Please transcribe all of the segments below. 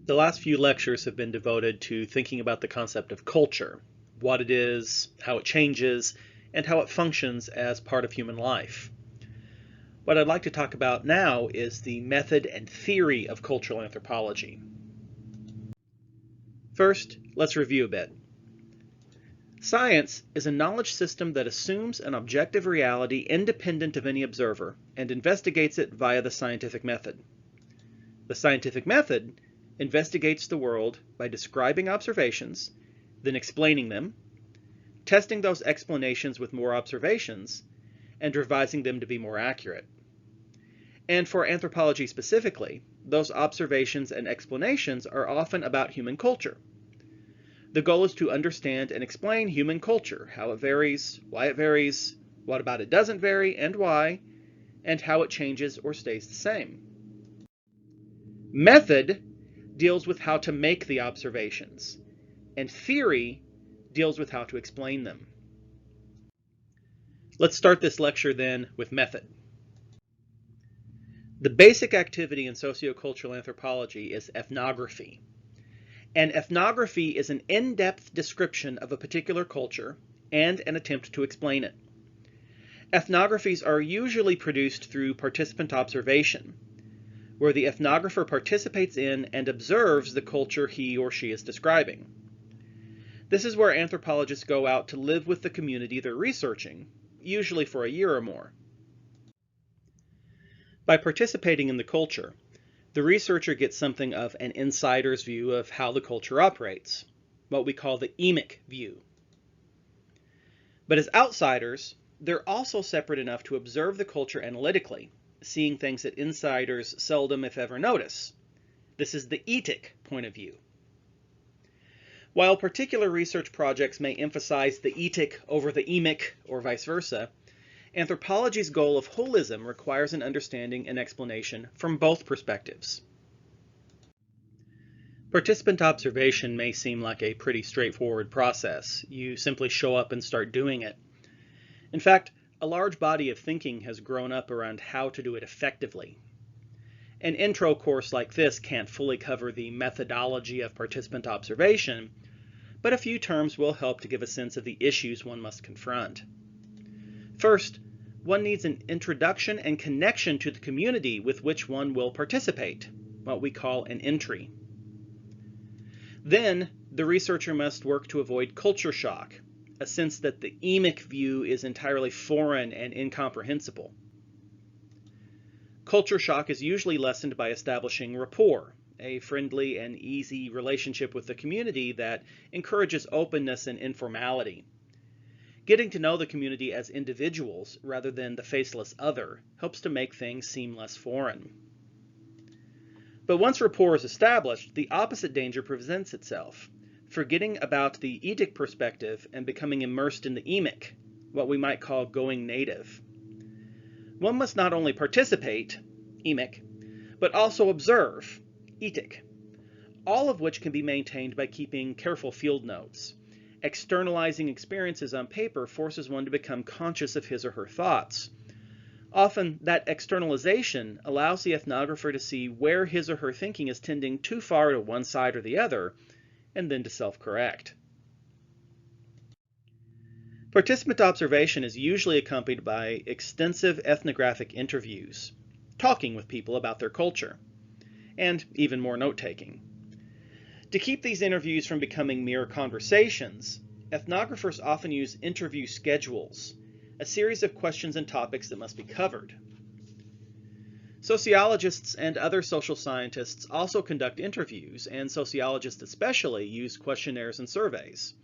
The last few lectures have been devoted to thinking about the concept of culture, what it is, how it changes, and how it functions as part of human life. What I'd like to talk about now is the method and theory of cultural anthropology. First, let's review a bit. Science is a knowledge system that assumes an objective reality independent of any observer and investigates it via the scientific method. The scientific method investigates the world by describing observations, then explaining them, testing those explanations with more observations, and revising them to be more accurate. And for anthropology specifically, those observations and explanations are often about human culture. The goal is to understand and explain human culture, how it varies, what about it doesn't vary and why, and how it changes or stays the same. Method deals with how to make the observations, and theory deals with how to explain them. Let's start this lecture then with method. The basic activity in sociocultural anthropology is ethnography. And ethnography is an in-depth description of a particular culture and an attempt to explain it. Ethnographies are usually produced through participant observation, where the ethnographer participates in and observes the culture he or she is describing. This is where anthropologists go out to live with the community they're researching, usually for a year or more. By participating in the culture, the researcher gets something of an insider's view of how the culture operates, what we call the Emic view. But as outsiders, they're also separate enough to observe the culture analytically, seeing things that insiders seldom, if ever, notice. This is the Etic point of view. While particular research projects may emphasize the Etic over the Emic, or vice versa, anthropology's goal of holism requires an understanding and explanation from both perspectives. Participant observation may seem like a pretty straightforward process. You simply show up and start doing it. In fact, a large body of thinking has grown up around how to do it effectively. An intro course like this can't fully cover the methodology of participant observation, but a few terms will help to give a sense of the issues one must confront. First, one needs an introduction and connection to the community with which one will participate, what we call an entry. Then, the researcher must work to avoid culture shock, a sense that the Emic view is entirely foreign and incomprehensible. Culture shock is usually lessened by establishing rapport, a friendly and easy relationship with the community that encourages openness and informality. Getting to know the community as individuals rather than the faceless other helps to make things seem less foreign. But once rapport is established, the opposite danger presents itself, forgetting about the Etic perspective and becoming immersed in the Emic, what we might call going native. One must not only participate, Emic, but also observe, Etic, all of which can be maintained by keeping careful field notes. Externalizing experiences on paper forces one to become conscious of his or her thoughts. Often, that externalization allows the ethnographer to see where his or her thinking is tending too far to one side or the other, and then to self-correct. Participant observation is usually accompanied by extensive ethnographic interviews, talking with people about their culture, and even more note-taking. To keep these interviews from becoming mere conversations, ethnographers often use interview schedules, a series of questions and topics that must be covered. Sociologists and other social scientists also conduct interviews, and sociologists especially use questionnaires and surveys.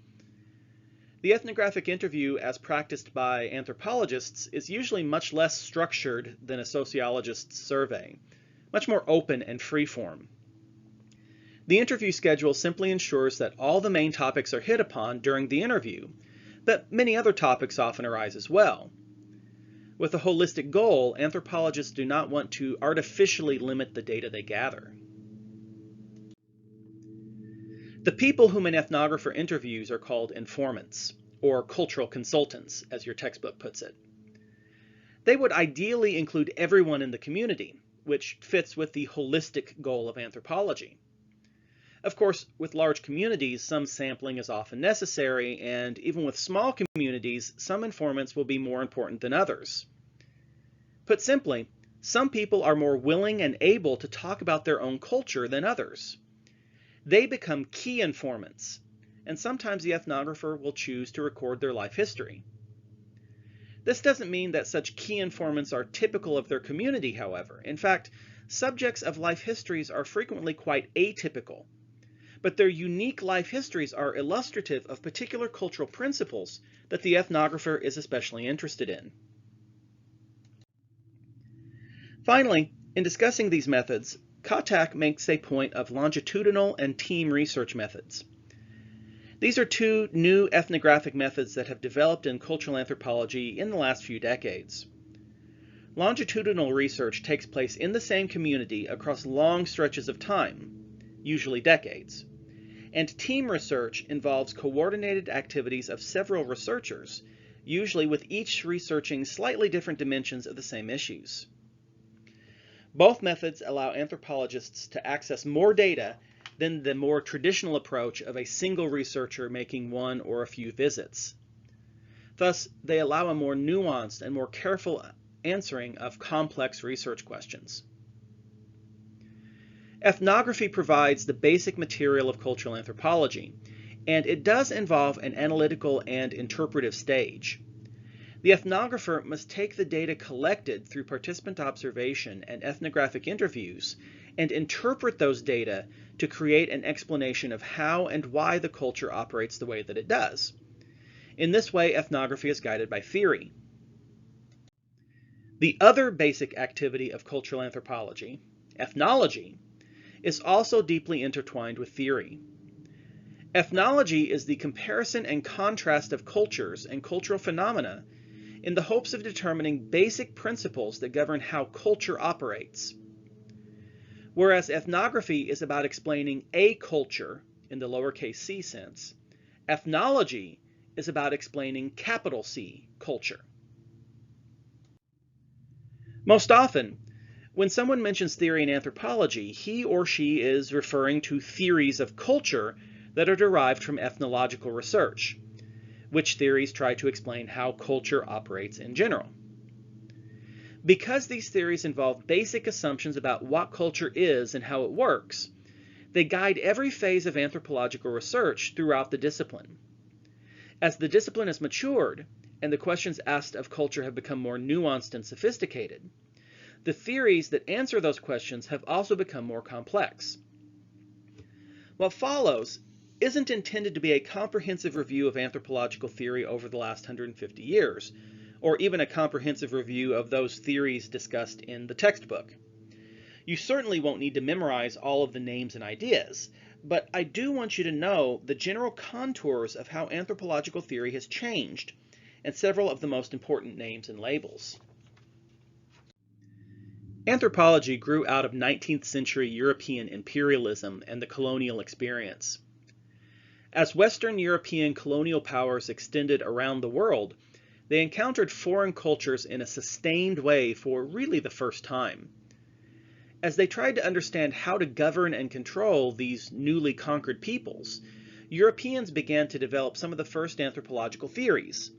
The ethnographic interview, as practiced by anthropologists, is usually much less structured than a sociologist's survey, much more open and free-form. The interview schedule simply ensures that all the main topics are hit upon during the interview, but many other topics often arise as well. With a holistic goal, anthropologists do not want to artificially limit the data they gather. The people whom an ethnographer interviews are called informants, or cultural consultants, as your textbook puts it. They would ideally include everyone in the community, which fits with the holistic goal of anthropology. Of course, with large communities, some sampling is often necessary, and even with small communities, some informants will be more important than others. Put simply, some people are more willing and able to talk about their own culture than others. They become key informants, and sometimes the ethnographer will choose to record their life history. This doesn't mean that such key informants are typical of their community, however. In fact, subjects of life histories are frequently quite atypical, but their unique life histories are illustrative of particular cultural principles that the ethnographer is especially interested in. Finally, in discussing these methods, Kotak makes a point of longitudinal and team research methods. These are two new ethnographic methods that have developed in cultural anthropology in the last few decades. Longitudinal research takes place in the same community across long stretches of time, usually decades, and team research involves coordinated activities of several researchers, usually with each researching slightly different dimensions of the same issues. Both methods allow anthropologists to access more data than the more traditional approach of a single researcher making one or a few visits. Thus, they allow a more nuanced and more careful answering of complex research questions. Ethnography provides the basic material of cultural anthropology, and it does involve an analytical and interpretive stage. The ethnographer must take the data collected through participant observation and ethnographic interviews and interpret those data to create an explanation of how and why the culture operates the way that it does. In this way, ethnography is guided by theory. The other basic activity of cultural anthropology, ethnology, is also deeply intertwined with theory. Ethnology is the comparison and contrast of cultures and cultural phenomena in the hopes of determining basic principles that govern how culture operates. Whereas ethnography is about explaining a culture in the lowercase c sense, ethnology is about explaining capital C culture. Most often, when someone mentions theory in anthropology, he or she is referring to theories of culture that are derived from ethnological research, which theories try to explain how culture operates in general. Because these theories involve basic assumptions about what culture is and how it works, they guide every phase of anthropological research throughout the discipline. As the discipline has matured, and the questions asked of culture have become more nuanced and sophisticated, the theories that answer those questions have also become more complex. What follows isn't intended to be a comprehensive review of anthropological theory over the last 150 years, or even a comprehensive review of those theories discussed in the textbook. You certainly won't need to memorize all of the names and ideas, but I do want you to know the general contours of how anthropological theory has changed, and several of the most important names and labels. Anthropology grew out of 19th century European imperialism and the colonial experience. As Western European colonial powers extended around the world, they encountered foreign cultures in a sustained way for really the first time. As they tried to understand how to govern and control these newly conquered peoples, Europeans began to develop some of the first anthropological theories.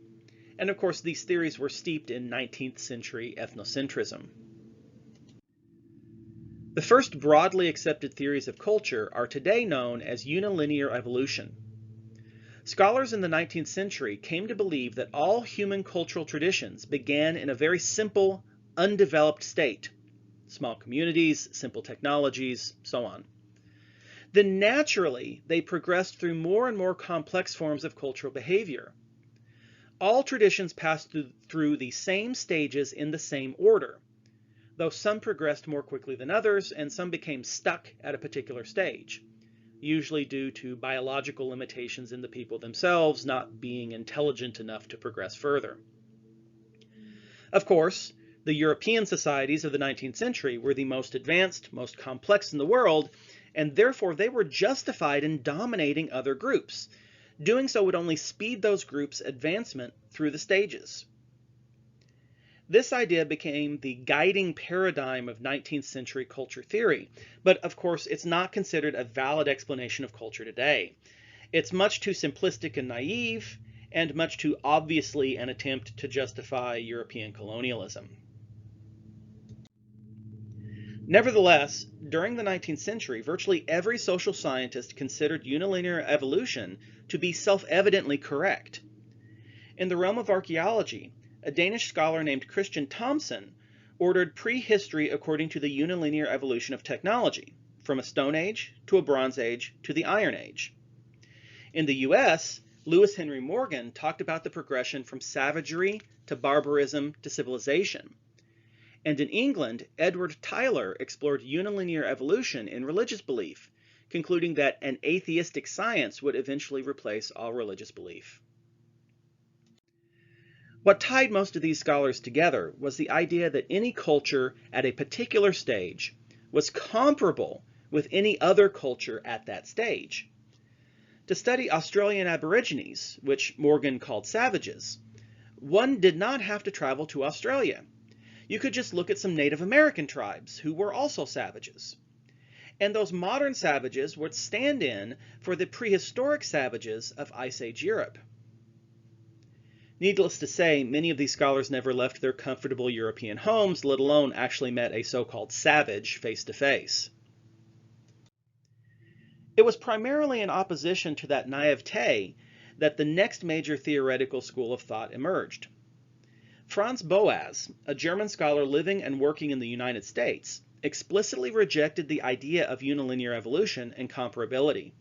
And of course, these theories were steeped in 19th century ethnocentrism. The first broadly accepted theories of culture are today known as Unilinear Evolution. Scholars in the 19th century came to believe that all human cultural traditions began in a very simple, undeveloped state. Small communities, simple technologies, so on. Then naturally, they progressed through more and more complex forms of cultural behavior. All traditions passed through the same stages in the same order, though some progressed more quickly than others, and some became stuck at a particular stage, usually due to biological limitations in the people themselves not being intelligent enough to progress further. Of course, the European societies of the 19th century were the most advanced, most complex in the world, and therefore they were justified in dominating other groups. Doing so would only speed those groups' advancement through the stages. This idea became the guiding paradigm of 19th century culture theory, but of course it's not considered a valid explanation of culture today. It's much too simplistic and naive, and much too obviously an attempt to justify European colonialism. Nevertheless, during the 19th century, virtually every social scientist considered unilinear evolution to be self-evidently correct. In the realm of archaeology, a Danish scholar named Christian Thomsen ordered prehistory according to the unilinear evolution of technology, from a Stone Age to a Bronze Age to the Iron Age. In the US, Lewis Henry Morgan talked about the progression from savagery to barbarism to civilization. And in England, Edward Tylor explored unilinear evolution in religious belief, concluding that an atheistic science would eventually replace all religious belief. What tied most of these scholars together was the idea that any culture at a particular stage was comparable with any other culture at that stage. To study Australian Aborigines, which Morgan called savages, one did not have to travel to Australia. You could just look at some Native American tribes who were also savages. And those modern savages would stand in for the prehistoric savages of Ice Age Europe. Needless to say, many of these scholars never left their comfortable European homes, let alone actually met a so-called savage face to face. It was primarily in opposition to that naivete that the next major theoretical school of thought emerged. Franz Boas, a German scholar living and working in the United States, explicitly rejected the idea of unilinear evolution and comparability.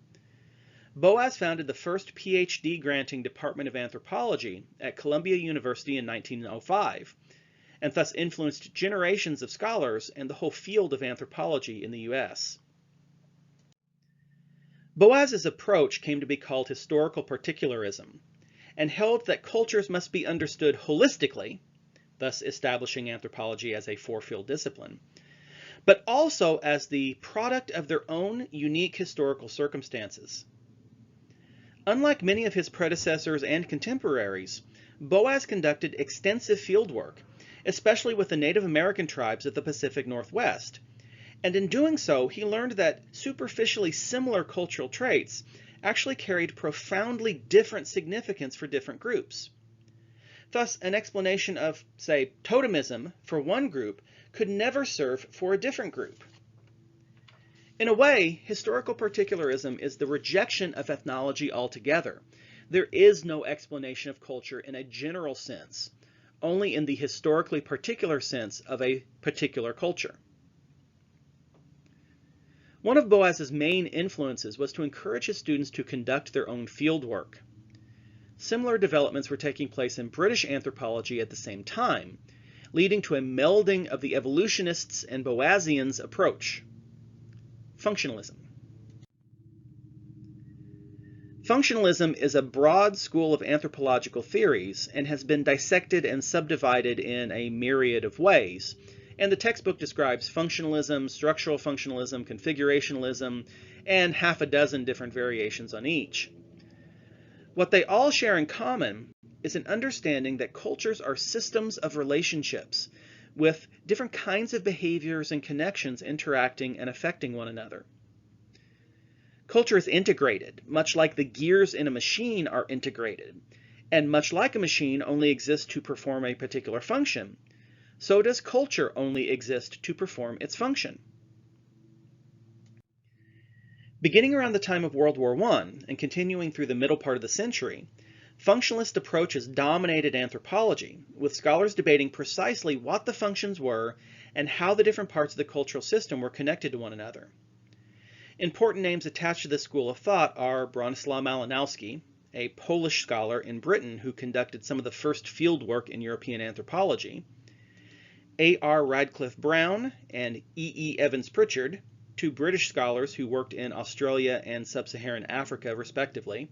Boas founded the first PhD granting department of anthropology at Columbia University in 1905, and thus influenced generations of scholars and the whole field of anthropology in the US. Boas's approach came to be called historical particularism, and held that cultures must be understood holistically, thus establishing anthropology as a four-field discipline, but also as the product of their own unique historical circumstances. Unlike many of his predecessors and contemporaries, Boas conducted extensive fieldwork, especially with the Native American tribes of the Pacific Northwest, and in doing so, he learned that superficially similar cultural traits actually carried profoundly different significance for different groups. Thus, an explanation of, say, totemism for one group could never serve for a different group. In a way, historical particularism is the rejection of ethnology altogether. There is no explanation of culture in a general sense, only in the historically particular sense of a particular culture. One of Boas's main influences was to encourage his students to conduct their own fieldwork. Similar developments were taking place in British anthropology at the same time, leading to a melding of the evolutionists' and Boasians' approach. Functionalism. Functionalism is a broad school of anthropological theories and has been dissected and subdivided in a myriad of ways. And the textbook describes functionalism, structural functionalism, configurationalism, and half a dozen different variations on each. What they all share in common is an understanding that cultures are systems of relationships with different kinds of behaviors and connections interacting and affecting one another. Culture is integrated, much like the gears in a machine are integrated, and much like a machine only exists to perform a particular function, so does culture only exist to perform its function. Beginning around the time of World War I and continuing through the middle part of the century, functionalist approaches dominated anthropology, with scholars debating precisely what the functions were and how the different parts of the cultural system were connected to one another. Important names attached to this school of thought are Bronislaw Malinowski, a Polish scholar in Britain who conducted some of the first fieldwork in European anthropology, A.R. Radcliffe Brown and E.E. Evans Pritchard, two British scholars who worked in Australia and Sub-Saharan Africa, respectively,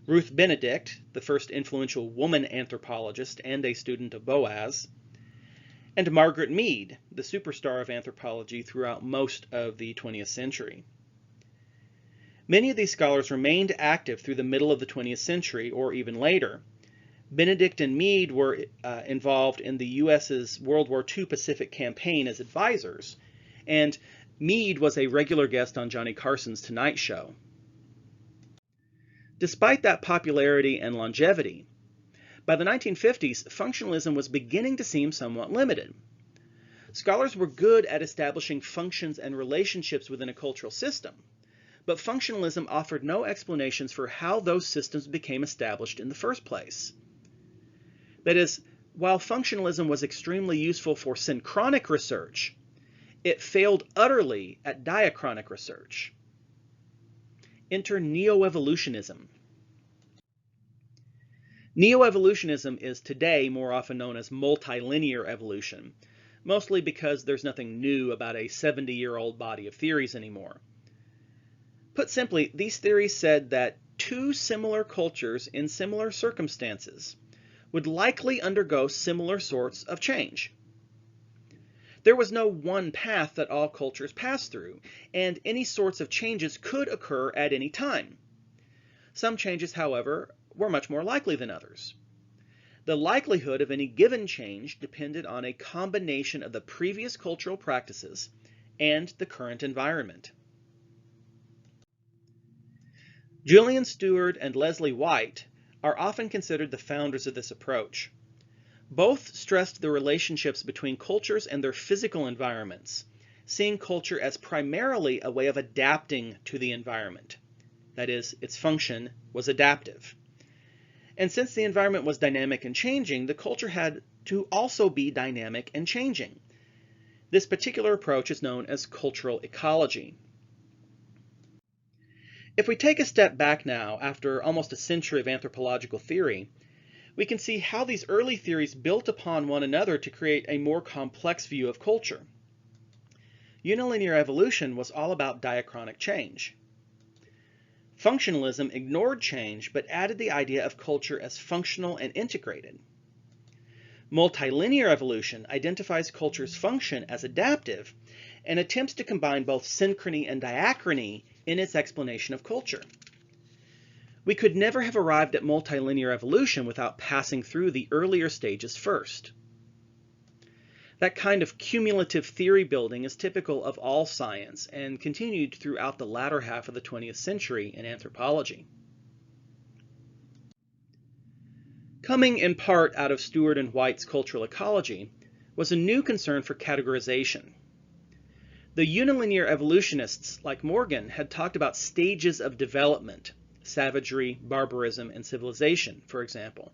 Ruth Benedict, the first influential woman anthropologist and a student of Boas, and Margaret Mead, the superstar of anthropology throughout most of the 20th century. Many of these scholars remained active through the middle of the 20th century or even later, Benedict and Meade were involved in the U.S.'s World War II Pacific campaign as advisors, and Meade was a regular guest on Johnny Carson's Tonight Show. Despite that popularity and longevity, by the 1950s, functionalism was beginning to seem somewhat limited. Scholars were good at establishing functions and relationships within a cultural system, but functionalism offered no explanations for how those systems became established in the first place. That is, while functionalism was extremely useful for synchronic research, it failed utterly at diachronic research. Enter Neoevolutionism. Neoevolutionism is today more often known as multilinear evolution, mostly because there's nothing new about a 70-year-old body of theories anymore. Put simply, these theories said that two similar cultures in similar circumstances would likely undergo similar sorts of change. There was no one path that all cultures passed through, and any sorts of changes could occur at any time. Some changes, however, were much more likely than others. The likelihood of any given change depended on a combination of the previous cultural practices and the current environment. Julian Stewart and Leslie White are often considered the founders of this approach. Both stressed the relationships between cultures and their physical environments, seeing culture as primarily a way of adapting to the environment. That is, its function was adaptive. And since the environment was dynamic and changing, the culture had to also be dynamic and changing. This particular approach is known as cultural ecology. If we take a step back now, after almost a century of anthropological theory, we can see how these early theories built upon one another to create a more complex view of culture. Unilinear evolution was all about diachronic change. Functionalism ignored change but added the idea of culture as functional and integrated. Multilinear evolution identifies culture's function as adaptive and attempts to combine both synchrony and diachrony in its explanation of culture. We could never have arrived at multilinear evolution without passing through the earlier stages first. That kind of cumulative theory building is typical of all science and continued throughout the latter half of the 20th century in anthropology. Coming in part out of Stewart and White's cultural ecology was a new concern for categorization. The unilinear evolutionists, like Morgan, had talked about stages of development, savagery, barbarism, and civilization, for example.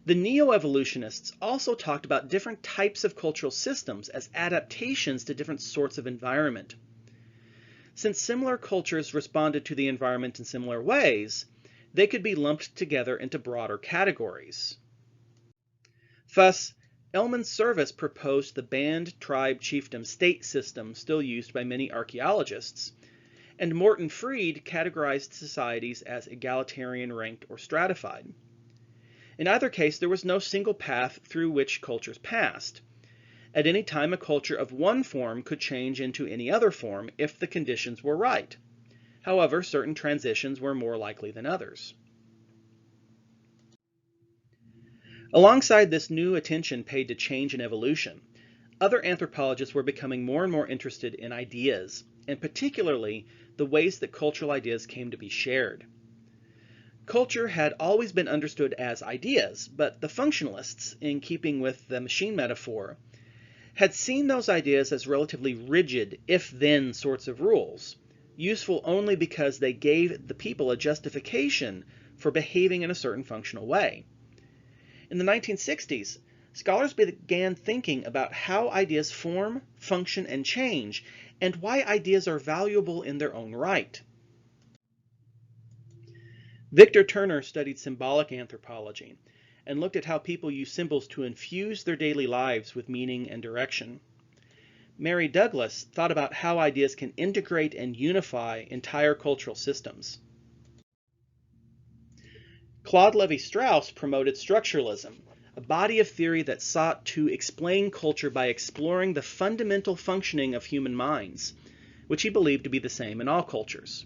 The Neoevolutionists also talked about different types of cultural systems as adaptations to different sorts of environment. Since similar cultures responded to the environment in similar ways, they could be lumped together into broader categories. Thus, Elman Service proposed the band, tribe, chiefdom, state system still used by many archaeologists, and Morton Freed categorized societies as egalitarian, ranked, or stratified. In either case, there was no single path through which cultures passed. At any time, a culture of one form could change into any other form if the conditions were right. However, certain transitions were more likely than others. Alongside this new attention paid to change and evolution, other anthropologists were becoming more and more interested in ideas, and particularly the ways that cultural ideas came to be shared. Culture had always been understood as ideas, but the functionalists, in keeping with the machine metaphor, had seen those ideas as relatively rigid, if-then sorts of rules, useful only because they gave the people a justification for behaving in a certain functional way. In the 1960s, scholars began thinking about how ideas form, function, and change, and why ideas are valuable in their own right. Victor Turner studied symbolic anthropology and looked at how people use symbols to infuse their daily lives with meaning and direction. Mary Douglas thought about how ideas can integrate and unify entire cultural systems. Claude Lévi-Strauss promoted Structuralism, a body of theory that sought to explain culture by exploring the fundamental functioning of human minds, which he believed to be the same in all cultures.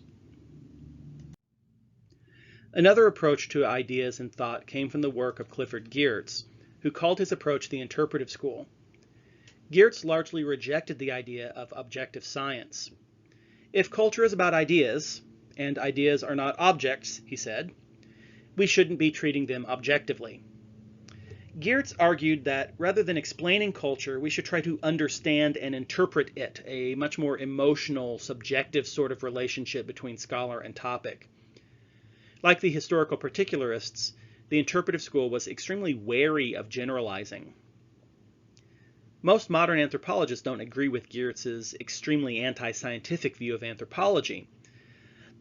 Another approach to ideas and thought came from the work of Clifford Geertz, who called his approach the interpretive school. Geertz largely rejected the idea of objective science. If culture is about ideas, and ideas are not objects, he said, we shouldn't be treating them objectively. Geertz argued that rather than explaining culture, we should try to understand and interpret it, a much more emotional, subjective sort of relationship between scholar and topic. Like the historical particularists, the interpretive school was extremely wary of generalizing. Most modern anthropologists don't agree with Geertz's extremely anti-scientific view of anthropology.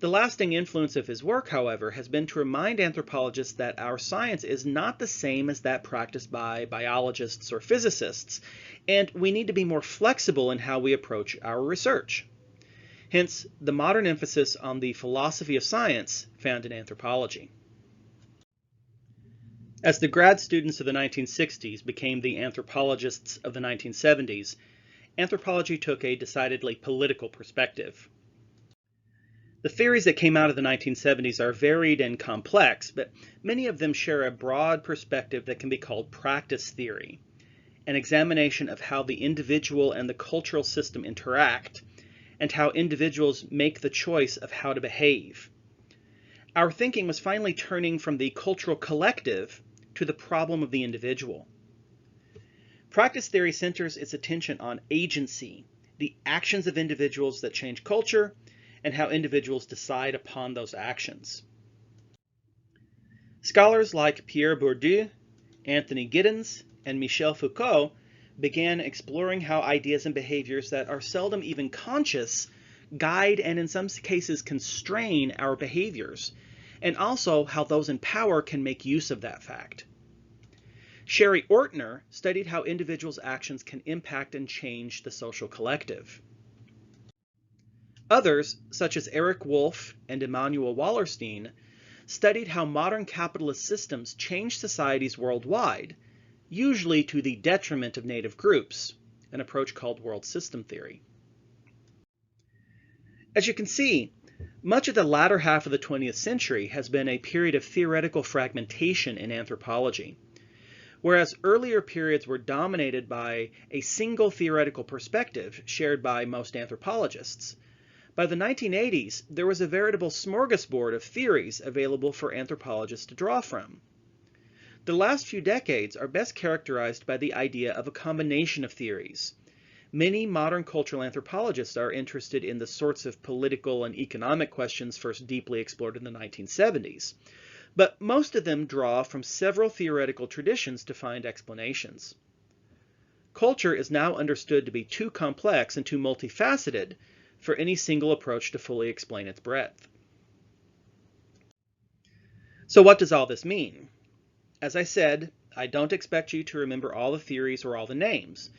The lasting influence of his work, however, has been to remind anthropologists that our science is not the same as that practiced by biologists or physicists, and we need to be more flexible in how we approach our research. Hence, the modern emphasis on the philosophy of science found in anthropology. As the grad students of the 1960s became the anthropologists of the 1970s, anthropology took a decidedly political perspective. The theories that came out of the 1970s are varied and complex, but many of them share a broad perspective that can be called practice theory, an examination of how the individual and the cultural system interact, and how individuals make the choice of how to behave. Our thinking was finally turning from the cultural collective to the problem of the individual. Practice theory centers its attention on agency, the actions of individuals that change culture, and how individuals decide upon those actions. Scholars like Pierre Bourdieu, Anthony Giddens, and Michel Foucault began exploring how ideas and behaviors that are seldom even conscious guide and in some cases constrain our behaviors, and also how those in power can make use of that fact. Sherry Ortner studied how individuals' actions can impact and change the social collective. Others, such as Eric Wolf and Emanuel Wallerstein, studied how modern capitalist systems change societies worldwide, usually to the detriment of native groups, an approach called world system theory. As you can see, much of the latter half of the 20th century has been a period of theoretical fragmentation in anthropology. Whereas earlier periods were dominated by a single theoretical perspective shared by most anthropologists, by the 1980s there was a veritable smorgasbord of theories available for anthropologists to draw from. The last few decades are best characterized by the idea of a combination of theories. Many modern cultural anthropologists are interested in the sorts of political and economic questions first deeply explored in the 1970s, but most of them draw from several theoretical traditions to find explanations. Culture is now understood to be too complex and too multifaceted for any single approach to fully explain its breadth. So what does all this mean? As I said, I don't expect you to remember all the theories or all the names,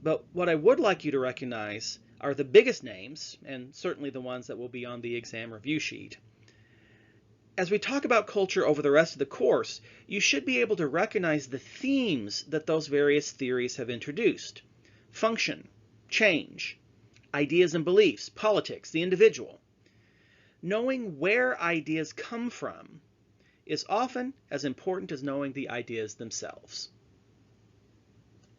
but what I would like you to recognize are the biggest names, and certainly the ones that will be on the exam review sheet. As we talk about culture over the rest of the course, you should be able to recognize the themes that those various theories have introduced. Function, change, ideas and beliefs, politics, the individual. Knowing where ideas come from is often as important as knowing the ideas themselves.